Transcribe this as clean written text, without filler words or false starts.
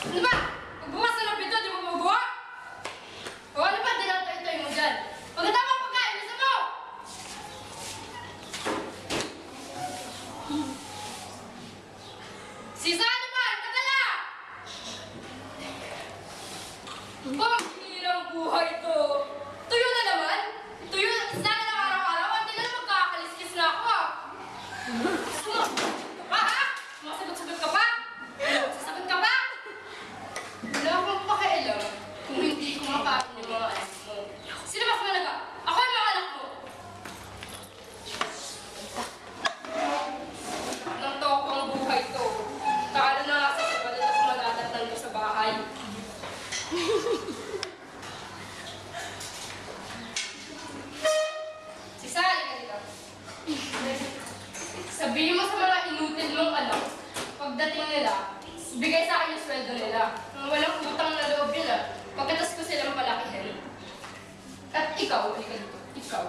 Ano ba? Magbukas na ng pito, di mo mabuha? O ano ba, dinatay-tay mo dyan? Maganda mo pagkain, nasa mo! Sisa, ano ba? Natala! Ang hirang buhay to. Tuyo na naman. Tuyo sa akin ang araw-araw. Hindi na magkakaliskis na ako ah. Sumasagot ka pa ha? Sumasagot-sagot ka pa? Sasagot ka pa? Wala akong pakialam kung hindi kumakain yung mga anak mo. Sino mas malaga? Ako yung mga anak mo. Nang tokong buhay to. Kaano na nga sa kapalit at madadatnan ko sa bahay. Si Sally ka dito. Sabihin mo sa mga inutil mong anak, pagdating nila, bigay sa akin yung sweldo nila. Walang utang na loob yun ah. Pagkatas ko silang palakihin. At ikaw, halika dito, ikaw.